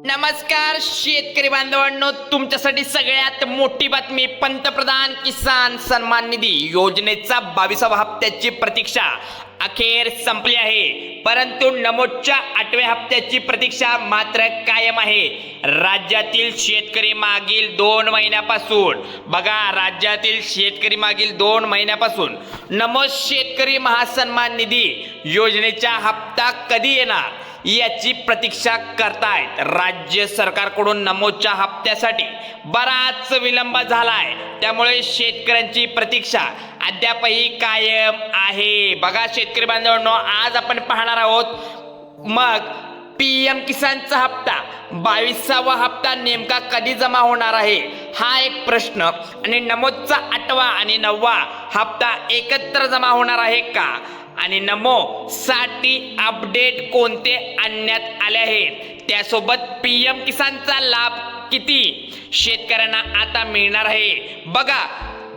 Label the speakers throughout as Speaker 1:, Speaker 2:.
Speaker 1: नमस्कार शेतकरी बांधवांनो, तुमच्यासाठी सगळ्यात मोठी बातमी. पंतप्रधान किसान सन्मान निधी योजनेचा 22व्या हप्त्याची प्रतीक्षा अखेर संपली आहे, परंतु नमोच्या 8व्या हप्त्याची प्रतीक्षा मात्र कायम आहे. राज्यातील शेतकरी मागील 2 महिन्यापासून राज्यातील शेतकरी मागील 2 महिन्यापासून नमो शेतकरी महासन्मान निधी योजनेचा हप्ता कधी येणार याची प्रतीक्षा करतायत. राज्य सरकारकडून नमोच्या हप्त्यासाठी बराच विलंब झालाय, त्यामुळे शेतकऱ्यांची प्रतीक्षा अद्यापही कायम आहे. शेतकरी बांधवांनो, आज आपण पाहणार आहोत मग PM किसानचा हप्ता 22वा हप्ता नेमका कधी जमा होणार आहे हा एक प्रश्न, आणि नमोचा 8वा आणि 9वा हप्ता एकत्र जमा होणार आहे का, आणि नमो साठी अपडेट कोणते आणण्यात आले आहेत, त्यासोबत PM किसानचा लाभ किती शेतकऱ्यांना आता मिळणार आहे.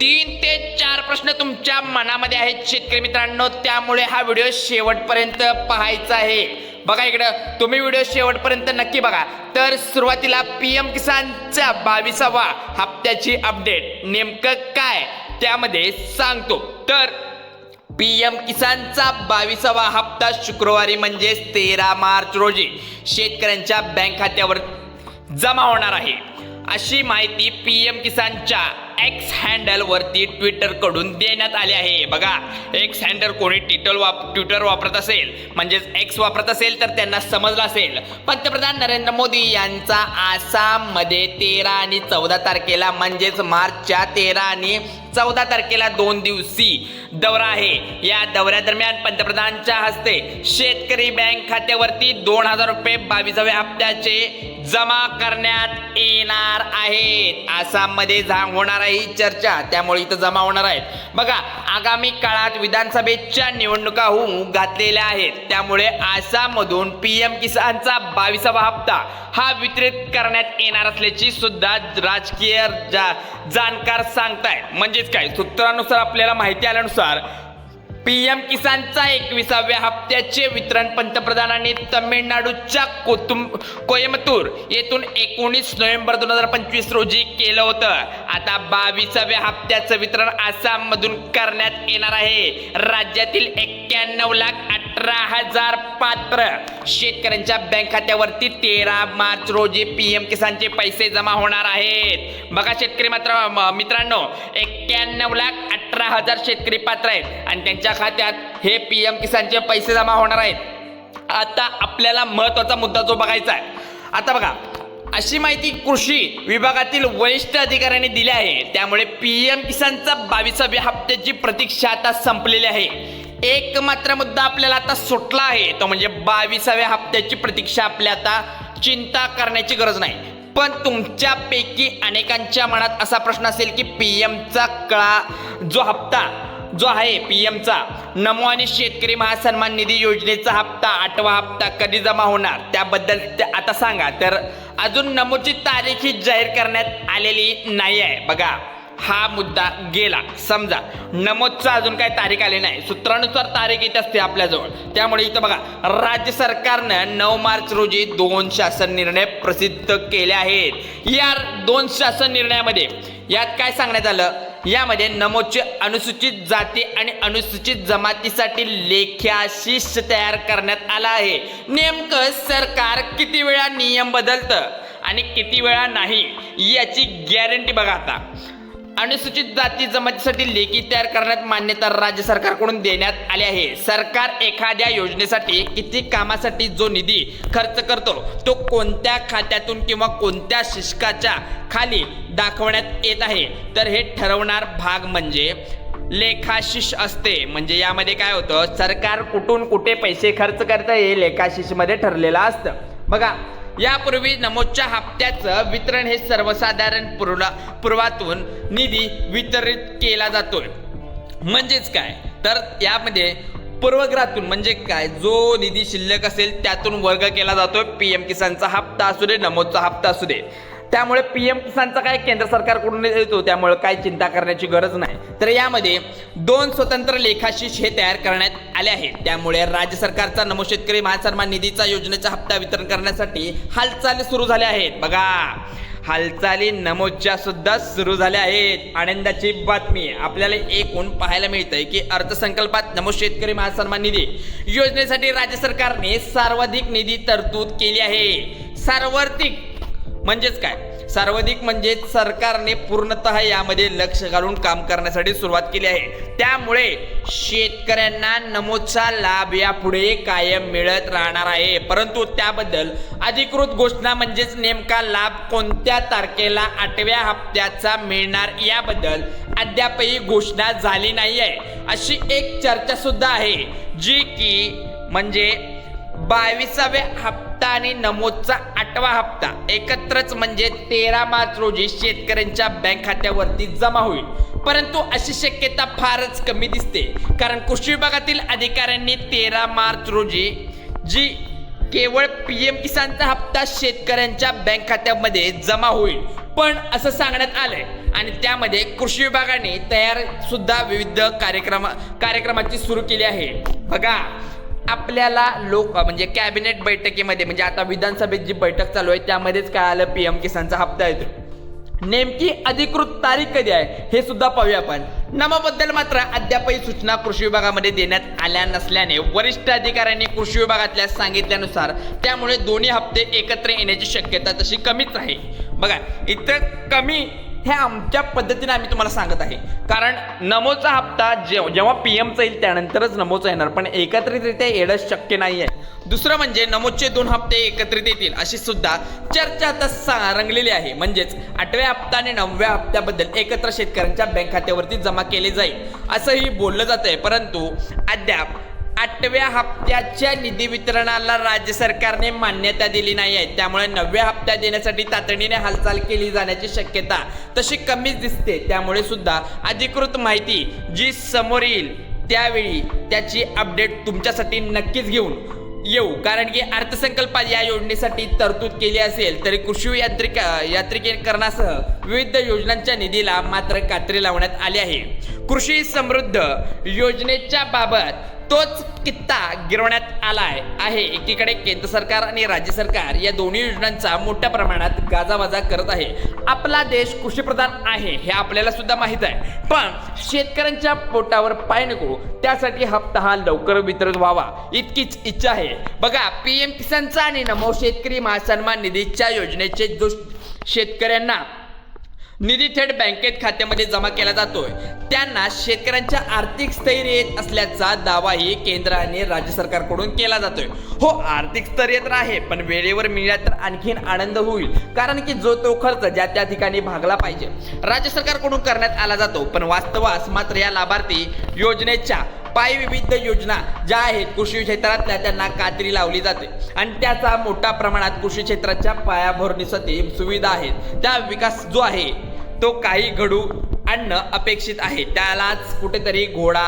Speaker 1: 3 ते 4 प्रश्न तुमच्या मनामध्ये आहेत शेतकरी मित्रांनो, त्यामुळे हा व्हिडिओ शेवटपर्यंत पाहायचा आहे. इकडं तुम्ही व्हिडिओ शेवटपर्यंत नक्की बघा. तर सुरुवातीला PM किसानच्या 22वा हप्त्याची अपडेट नेमकं काय त्यामध्ये सांगतो. तर PM किसानचा 22वा हप्ता शुक्रवारी म्हणजेच 13 मार्च रोजी शेतकऱ्यांच्या बँक खात्यावर जमा होणार आहे, अशी माहिती PM किसानच्या एक्स हँडल वरती ट्विटर कडून देण्यात आली आहे. एक्स हँडल कोणी ट्विटर वापरत असेल म्हणजेच एक्स वापरत असेल तर त्यांना समजलं असेल. पंतप्रधान नरेंद्र मोदी यांचा आसाम मध्ये 13 आणि 14 तारखेला म्हणजेच मार्चच्या 13 आणि 14 तारखेला 2 दिवसीय दौरा आहे. या दौऱ्यादरम्यान पंतप्रधानांच्या हस्ते शेतकरी बँक खात्यावरती 2000 रुपये 22व्या हप्त्याचे जमा करण्यात येणार आहेत. आसाम मध्ये होणार आहे ही चर्चा, त्यामुळे इथं जमा होणार आहेत. आगामी काळात विधानसभेच्या निवडणुका होऊन घातलेल्या आहेत, त्यामुळे आसाम मधून PM किसानचा 22वा हप्ता हा वितरित करण्यात येणार असल्याची सुद्धा राजकीय जाणकार सांगतायत. म्हणजेच काय, सूत्रानुसार आपल्याला माहिती आल्यानुसार PM किसानचा 21व्या हप्त्याचे वितरण पंतप्रधानांनी तमिळनाडूच्या कोयंबतूर येथून 19 नोव्हेंबर 2025 रोजी केलं होतं. आता 22व्या हप्त्याचं वितरण आसाम मधून करण्यात येणार आहे. राज्यातील 91,18,000 पात्र शेतकऱ्यांच्या बँक खात्यावरती 13 मार्च रोजी PM किसानचे पैसे जमा होणार आहेत. शेतकरी मित्रांनो, 91,18,000 शेतकरी पात्र आहेत आणि त्यांच्या खात्यात हे PM किसानचे पैसे जमा होणार आहेत. आता आपल्याला महत्वाचा मुद्दा जो बघायचा आहे, आता अशी माहिती कृषी विभागातील वरिष्ठ अधिकाऱ्यांनी दिली आहे, त्यामुळे PM किसानचा 22व्या हप्त्याची प्रतीक्षा आता संपलेली आहे. एक मात्र मुद्दा आपल्याला आता सुटला आहे, तो म्हणजे 22व्या हप्त्याची प्रतीक्षा. आपल्या आता चिंता करण्याची गरज नाही, पण तुमच्यापैकी अनेकांच्या मनात असा प्रश्न असेल की PMचा जो हप्ता जो आहे PMचा नमो आणि शेतकरी महासन्मान निधी योजनेचा हप्ता 8वा हप्ता कधी जमा होणार त्याबद्दल आता सांगा. तर अजून नमोची तारीख ही जाहीर करण्यात आलेली नाही आहे. हा मुद्दा गेला. समजा नमोदचा अजून काही तारीख आली नाही, सूत्रानुसार तारीख येत असते आपल्याजवळ, त्यामुळे इथं राज्य सरकारनं 9 मार्च रोजी 2 शासन निर्णय प्रसिद्ध केले आहेत. या 2 शासन निर्णयामध्ये यात काय सांगण्यात आलं, यामध्ये नमोचे अनुसूचित जाती आणि अनुसूचित जमातीसाठी लेख्याशीष तयार करण्यात आला आहे. नेमकं सरकार किती वेळा नियम बदलतं आणि किती वेळा नाही याची गॅरंटी आता. अनुसूचित जाती जमातीसाठी लेखी तयार करण्यात मान्यता राज्य सरकारकडून देण्यात आली आहे. सरकार एखाद्या योजनेसाठी किती कामासाठी जो निधी खर्च करतो तो कोणत्या खात्यातून किंवा कोणत्या शिष्काच्या खाली दाखवण्यात येत आहे, तर हे ठरवणार भाग म्हणजे लेखाशीष असते. म्हणजे यामध्ये काय होतं, सरकार कुठून कुठे पैसे खर्च करतं हे लेखाशीष मध्ये ठरलेलं असतं. यापूर्वी नमोच्या हप्त्याचं वितरण हे सर्वसाधारण पूर्वातून निधी वितरित केला जातोय. म्हणजेच काय, तर यामध्ये पूर्वग्रहातून म्हणजे काय, जो निधी शिल्लक असेल त्यातून वर्ग केला जातोय. PM किसानचा हप्ता असू दे, नमोचा हप्ता असू दे. त्यामुळे पीएम किसानचा काय केंद्र सरकारकडून येतो, त्यामुळे काय चिंता करण्याची गरज नाही. तर यामध्ये 2 स्वतंत्र लेखाशीट हे तयार करण्यात आले आहेत. त्यामुळे राज्य सरकारचा नमो शेतकरी महासन्मान निधीचा योजनेचा हप्ता वितरण करण्यासाठी हालचाली सुरू झाल्या आहेत. बघा, हालचाली नमोच्या सुद्धा सुरू झाल्या आहेत. आनंदाची बातमी आपल्याला एकूण पाहायला मिळतंय की अर्थसंकल्पात नमो शेतकरी महासन्मान निधी योजनेसाठी राज्य सरकारने सर्वाधिक निधी तरतूद केली आहे. सार्वत्रिक म्हणजेच काय? सर्वाधिक म्हणजे सरकारने पूर्णतः यामध्ये लक्ष घालून काम करण्यासाठी सुरुवात केली आहे. त्यामुळे शेतकऱ्यांना नमोचा लाभ यापुढे कायम मिळत राहणार आहे. परंतु त्याबद्दल अधिकृत घोषणा म्हणजेच नेमका लाभ कोणत्या तारखेला 8व्या हप्त्याचा मिळणार याबद्दल अद्यापही घोषणा झाली नाही आहे. अशी एक चर्चा सुद्धा आहे, जी की म्हणजे 22व्या हप्ता आणि नमोचा 8वा हप्ता एकत्रच म्हणजे 13 मार्च रोजी शेतकऱ्यांच्या बँक खात्यावरती जमा होईल. परंतु अशी शक्यता फारच कमी दिसते, कारण कृषी विभागातील अधिकाऱ्यांनी 13 मार्च रोजी जी केवळ पीएम किसानचा हप्ता शेतकऱ्यांच्या बँक खात्यामध्ये जमा होईल पण असं सांगण्यात आलंय. आणि त्यामध्ये कृषी विभागाने तयार सुद्धा विविध कार्यक्रमाची सुरू केली आहे. बघा, आपल्याला म्हणजे कॅबिनेट बैठकीमध्ये म्हणजे आता विधानसभेत जी बैठक चालू आहे त्यामध्येच काय आलं, पीएम किसानचा हप्ता येतो. नेमकी अधिकृत तारीख कधी आहे हे सुद्धा पाहूया आपण. नमोबद्दल मात्र अद्यापही सूचना कृषी विभागामध्ये देण्यात आल्या नसल्याने वरिष्ठ अधिकाऱ्यांनी कृषी विभागातल्या सांगितल्यानुसार त्यामुळे दोन्ही हप्ते एकत्र येण्याची शक्यता तशी कमीच आहे. बघा, इथं कमी हे आमच्या पद्धतीने आम्ही तुम्हाला सांगत आहे, कारण नमोचा हप्ता जेव्हा पीएमचा येईल त्यानंतरच नमोचा येणार, पण एकत्रितरित्या येणं शक्य नाही आहे. दुसरं म्हणजे नमोचे 2 हप्ते एकत्रित येतील अशी सुद्धा चर्चा आता रंगलेली आहे. म्हणजेच 8व्या हप्ता आणि 9व्या हप्त्याबद्दल एकत्र शेतकऱ्यांच्या बँक खात्यावरती जमा केले जाईल असंही बोललं जात आहे. परंतु अद्याप 8व्या हप्त्याच्या निधी वितरणाला राज्य सरकारने मान्यता दिली नाही आहे. त्यामुळे 9व्या हप्त्यात देण्यासाठी तातडीने हालचाल केली जाण्याची शक्यता तशी कमीच दिसते. त्यामुळे सुद्धा अधिकृत माहिती जी समोर येईल त्यावेळी त्याची अपडेट तुमच्यासाठी नक्कीच घेऊन येऊ, कारण की अर्थसंकल्पात या योजनेसाठी तरतूद केली असेल तरी कृषी यांत्रिकीकरणासह विविध योजनांच्या निधीला मात्र कात्री लावण्यात आली आहे. कृषी समृद्ध योजनेच्या बाबत तोच कित्ता गिरवण्यात आलाय आहे. एकीकडे केंद्र सरकार आणि राज्य सरकार या दोन्ही योजनांचा मोठ्या प्रमाणात गाजावाजा करत आहे. आपला देश कृषीप्रधान आहे हे आपल्याला सुद्धा माहित आहे, पण शेतकऱ्यांच्या पोटावर पाय नको त्यासाठी हप्ता हा लवकर वितरित व्हावा इतकीच इच्छा आहे. बघा, पीएम किसानचा आणि नमो शेतकरी महासन्मान निधीच्या योजनेचे जो शेतकऱ्यांना निधी थेट बँकेत खात्यामध्ये जमा केला जातोय त्यांना शेतकऱ्यांच्या आर्थिक स्थैर्य येत असल्याचा दावाही केंद्र आणि राज्य सरकारकडून केला जातोय. हो, आर्थिक स्थैर्य तर आहे, पण वेळेवर मिळाला तर आणखीन आनंद होईल, कारण की जो तो खर्च ज्या त्या ठिकाणी भागला पाहिजे राज्य सरकारकडून करण्यात आला जातो. पण वास्तवास मात्र या लाभार्थी योजनेच्या विविध योजना ज्या आहेत कृषी क्षेत्रातल्या त्यांना कात्री लावली जाते आणि त्याचा मोठ्या प्रमाणात कृषी क्षेत्राच्या पायाभरणीसाठी सुविधा आहेत त्या विकास जो आहे तो काही घडू आणणं अपेक्षित आहे. त्यालाच कुठेतरी घोडा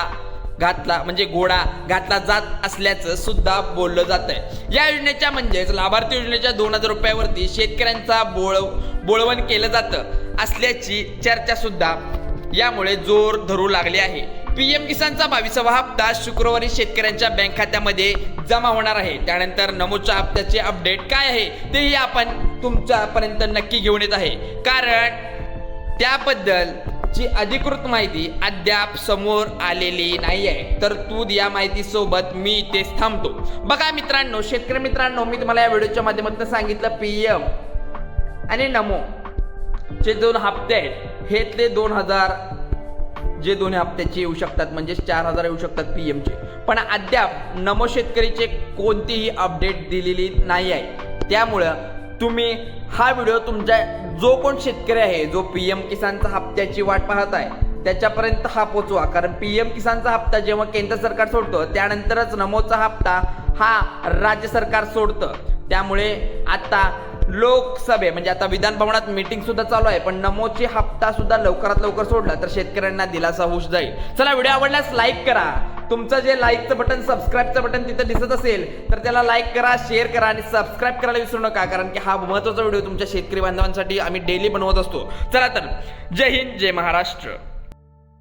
Speaker 1: घातला जात असल्याचं सुद्धा बोललं जात आहे. या योजनेच्या म्हणजेच लाभार्थी योजनेच्या 2000 रुपयावरती शेतकऱ्यांचा बोळवण केलं जातं असल्याची चर्चा सुद्धा यामुळे जोर धरू लागली आहे. पीएम किसानचा 22वा हप्ता शुक्रवारी शेतकऱ्यांच्या बँक खात्यामध्ये जमा होणार आहे. त्यानंतर नमोच्या हप्त्याचे अपडेट काय आहे तेही आपण तुमच्यापर्यंत नक्की घेऊन येत आहे, कारण त्याबद्दलची अधिकृत माहिती अद्याप समोर आलेली नाही आहे. तर तू या माहितीसोबत मी इथेच थांबतो. बघा मित्रांनो, शेतकरी मित्रांनो, मी तुम्हाला या व्हिडिओच्या माध्यमातून सांगितलं पीएम आणि नमो चे 2 हप्ते आहेत हे ते 2000 जे 2 हप्त्याचे येऊ शकतात, म्हणजे 4000 येऊ शकतात पीएमचे, पण अद्याप नमो शेतकरीचे कोणतीही अपडेट दिलेली नाही आहे. त्यामुळं तुम्ही हा व्हिडिओ तुमच्या जो कोण शेतकरी आहे जो पीएम किसानचा हप्त्याची वाट पाहत आहे त्याच्यापर्यंत हा पोचवा, कारण पीएम किसानचा हप्ता जेव्हा केंद्र सरकार सोडतं त्यानंतरच नमोचा हप्ता हा राज्य सरकार सोडतं. त्यामुळे आता लोकसभे म्हणजे आता विधान भवनात मीटिंग सुद्धा चालू आहे, पण नमोचे हप्ता सुद्धा लवकरात लवकर सोडला तर शेतकऱ्यांना दिलासा होऊ जाईल. चला, व्हिडिओ आवडल्यास लाईक करा, तुमचं जे लाईकचं बटन सबस्क्राईबचं बटन तिथं दिसत असेल तर त्याला लाईक करा, शेअर करा आणि सबस्क्राईब करायला विसरू नका, कारण की हा महत्त्वाचा व्हिडिओ तुमच्या शेतकरी बांधवांसाठी आम्ही डेली बनवत असतो. चला तर, जय हिंद, जय महाराष्ट्र.